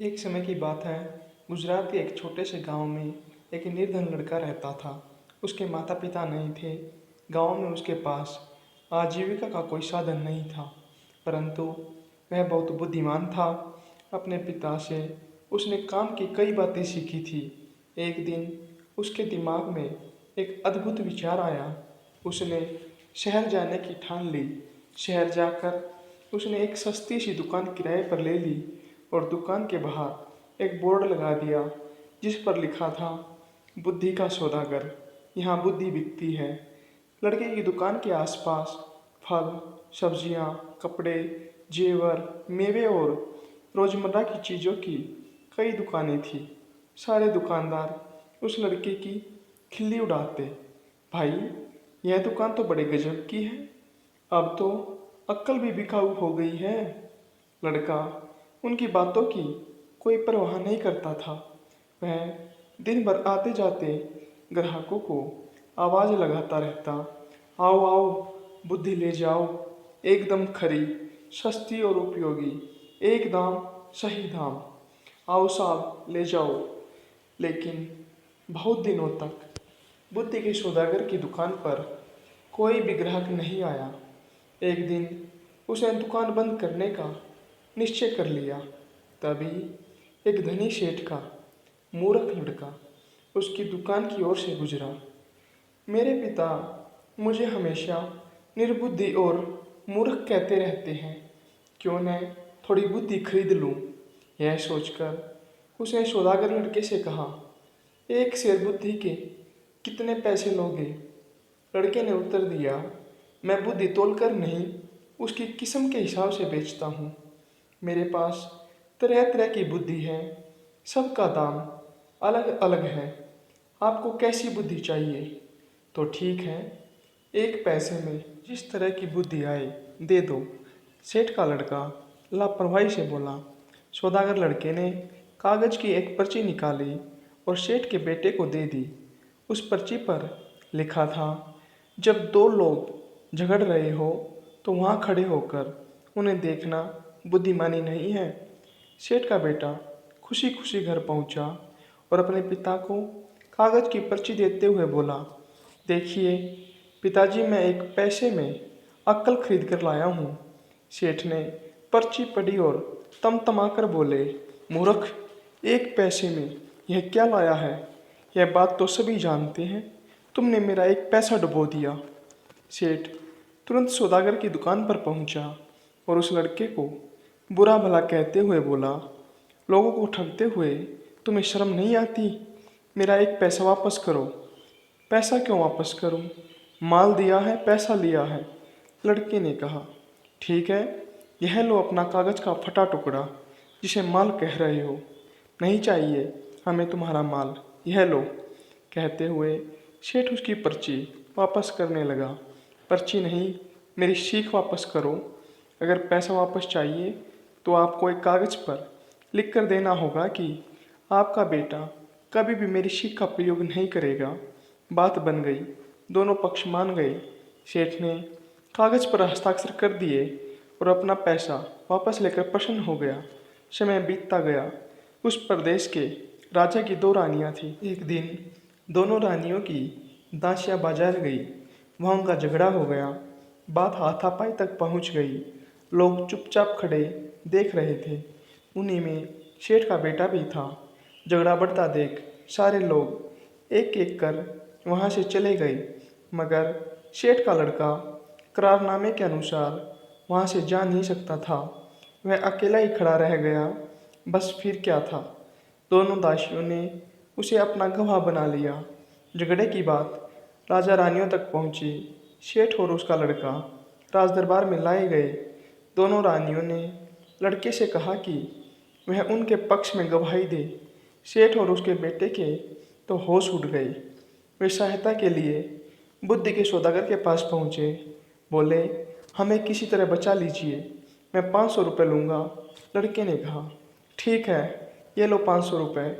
एक समय की बात है। गुजरात के एक छोटे से गांव में एक निर्धन लड़का रहता था। उसके माता पिता नहीं थे। गांव में उसके पास आजीविका का कोई साधन नहीं था, परंतु वह बहुत बुद्धिमान था। अपने पिता से उसने काम की कई बातें सीखी थी। एक दिन उसके दिमाग में एक अद्भुत विचार आया। उसने शहर जाने की ठान ली। शहर जाकर उसने एक सस्ती सी दुकान किराए पर ले ली और दुकान के बाहर एक बोर्ड लगा दिया जिस पर लिखा था, बुद्धि का सौदागर, यहाँ बुद्धि बिकती है। लड़के की दुकान के आसपास फल, सब्जियाँ, कपड़े, जेवर, मेवे और रोज़मर्रा की चीज़ों की कई दुकानें थीं। सारे दुकानदार उस लड़के की खिल्ली उड़ाते। भाई, यह दुकान तो बड़े गजब की है। अब तो अक्ल भी बिकाऊ हो गई है। लड़का उनकी बातों की कोई परवाह नहीं करता था। वह दिन भर आते जाते ग्राहकों को आवाज़ लगाता रहता, आओ आओ, बुद्धि ले जाओ, एकदम खरी, सस्ती और उपयोगी, एक दाम सही दाम, आओ साहब ले जाओ। लेकिन बहुत दिनों तक बुद्धि के सौदागर की दुकान पर कोई भी ग्राहक नहीं आया। एक दिन उसने दुकान बंद करने का निश्चय कर लिया। तभी एक धनी सेठ का मूर्ख लड़का उसकी दुकान की ओर से गुजरा। मेरे पिता मुझे हमेशा निर्बुद्धि और मूर्ख कहते रहते हैं, क्यों न थोड़ी बुद्धि खरीद लूं। यह सोचकर उसने सौदागर लड़के से कहा, एक शेर बुद्धि के कितने पैसे लोगे? लड़के ने उत्तर दिया, मैं बुद्धि तोलकर नहीं, उसकी किस्म के हिसाब से बेचता हूँ। मेरे पास तरह तरह की बुद्धि है, सबका दाम अलग अलग है। आपको कैसी बुद्धि चाहिए? तो ठीक है, एक पैसे में जिस तरह की बुद्धि आए दे दो। सेठ का लड़का लापरवाही से बोला। सौदागर लड़के ने कागज की एक पर्ची निकाली और सेठ के बेटे को दे दी। उस पर्ची पर लिखा था, जब दो लोग झगड़ रहे हो तो वहाँ खड़े होकर उन्हें देखना बुद्धिमानी नहीं है। सेठ का बेटा खुशी खुशी घर पहुँचा और अपने पिता को कागज की पर्ची देते हुए बोला, देखिए पिताजी, मैं एक पैसे में अक्ल खरीद कर लाया हूँ। सेठ ने पर्ची पढ़ी और तमतमाकर बोले, मूर्ख, एक पैसे में यह क्या लाया है? यह बात तो सभी जानते हैं, तुमने मेरा एक पैसा डुबो दिया। सेठ तुरंत सौदागर की दुकान पर पहुंचा और उस लड़के को बुरा भला कहते हुए बोला, लोगों को ठगते हुए तुम्हें शर्म नहीं आती? मेरा एक पैसा वापस करो। पैसा क्यों वापस करूं? माल दिया है, पैसा लिया है। लड़के ने कहा, ठीक है, यह लो अपना कागज का फटा टुकड़ा जिसे माल कह रहे हो। नहीं चाहिए हमें तुम्हारा माल, यह लो। कहते हुए सेठ उसकी पर्ची वापस करने लगा। पर्ची नहीं, मेरी सीख वापस करो। अगर पैसा वापस चाहिए तो आपको एक कागज़ पर लिख कर देना होगा कि आपका बेटा कभी भी मेरी सीख का प्रयोग नहीं करेगा। बात बन गई, दोनों पक्ष मान गए। सेठ ने कागज़ पर हस्ताक्षर कर दिए और अपना पैसा वापस लेकर प्रसन्न हो गया। समय बीतता गया। उस प्रदेश के राजा की दो रानियां थीं। एक दिन दोनों रानियों की दासियां बाजार गई। वहाँ उनका झगड़ा हो गया। बात हाथापाई तक पहुँच गई। लोग चुपचाप खड़े देख रहे थे। उन्हीं में सेठ का बेटा भी था। झगड़ा बढ़ता देख सारे लोग एक एक कर वहाँ से चले गए, मगर सेठ का लड़का करारनामे के अनुसार वहाँ से जा नहीं सकता था। वह अकेला ही खड़ा रह गया। बस फिर क्या था, दोनों दासियों ने उसे अपना गवाह बना लिया। झगड़े की बात राजा रानियों तक पहुँची। सेठ और उसका लड़का राज दरबार में लाए गए। दोनों रानियों ने लड़के से कहा कि वह उनके पक्ष में गवाही दे। सेठ और उसके बेटे के तो होश उड़ गई। वे सहायता के लिए बुद्धि के सौदागर के पास पहुँचे। बोले, हमें किसी तरह बचा लीजिए, मैं 500 रुपये लूँगा। लड़के ने कहा, ठीक है, ये लो 500 रुपये।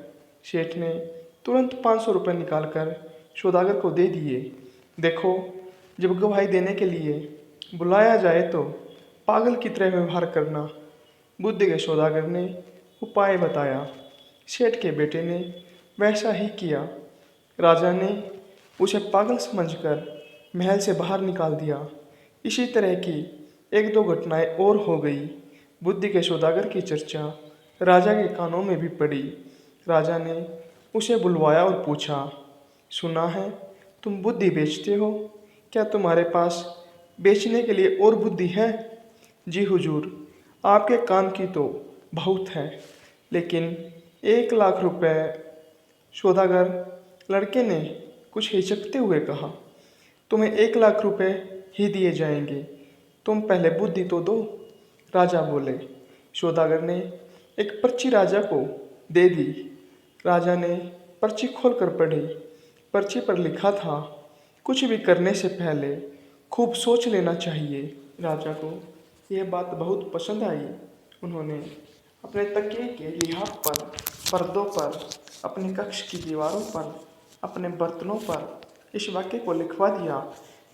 सेठ ने तुरंत 500 रुपये निकाल कर सौदागर को दे दिए। देखो, जब गवाही देने के लिए बुलाया जाए तो पागल की तरह व्यवहार करना। बुद्धि के सौदागर ने उपाय बताया। सेठ के बेटे ने वैसा ही किया। राजा ने उसे पागल समझकर महल से बाहर निकाल दिया। इसी तरह की एक दो घटनाएं और हो गई। बुद्धि के सौदागर की चर्चा राजा के कानों में भी पड़ी। राजा ने उसे बुलवाया और पूछा, सुना है तुम बुद्धि बेचते हो, क्या तुम्हारे पास बेचने के लिए और बुद्धि है? जी हुजूर, आपके काम की तो बहुत है, लेकिन 1 लाख रुपए। सौदागर लड़के ने कुछ हिचकते हुए कहा, तुम्हें 1 लाख रुपए ही दिए जाएंगे, तुम पहले बुद्धि तो दो। राजा बोले। सौदागर ने एक पर्ची राजा को दे दी। राजा ने पर्ची खोलकर पढ़ी। पर्ची पर लिखा था, कुछ भी करने से पहले खूब सोच लेना चाहिए। राजा को यह बात बहुत पसंद आई। उन्होंने अपने तकिए के लिहाफ पर, पर्दों पर, अपने कक्ष की दीवारों पर, अपने बर्तनों पर इस वाक्य को लिखवा दिया,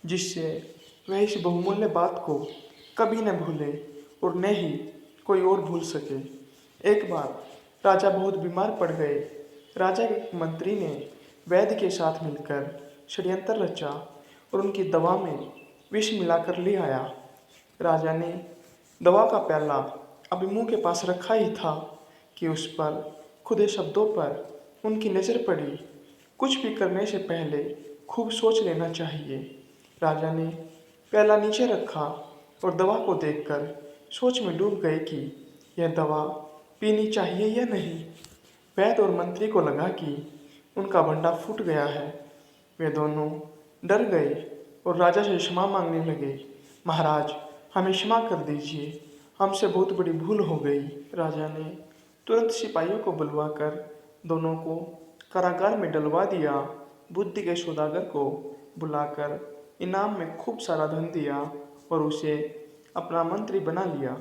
जिससे वह इस बहुमूल्य बात को कभी न भूले और न ही कोई और भूल सके। एक बार राजा बहुत बीमार पड़ गए। राजा के एक मंत्री ने वैद्य के साथ मिलकर षड्यंत्र रचा और उनकी दवा में विष मिलाकर ले आया। राजा ने दवा का प्याला अभी मुंह के पास रखा ही था कि उस पर खुदे शब्दों पर उनकी नज़र पड़ी, कुछ भी करने से पहले खूब सोच लेना चाहिए। राजा ने प्याला नीचे रखा और दवा को देखकर सोच में डूब गए कि यह दवा पीनी चाहिए या नहीं। वैद्य और मंत्री को लगा कि उनका भंडा फूट गया है। वे दोनों डर गए और राजा से क्षमा मांगने लगे। महाराज, हमें क्षमा कर दीजिए, हमसे बहुत बड़ी भूल हो गई। राजा ने तुरंत सिपाहियों को बुलवाकर दोनों को कारागार में डलवा दिया। बुद्धि के सौदागर को बुलाकर इनाम में खूब सारा धन दिया और उसे अपना मंत्री बना लिया।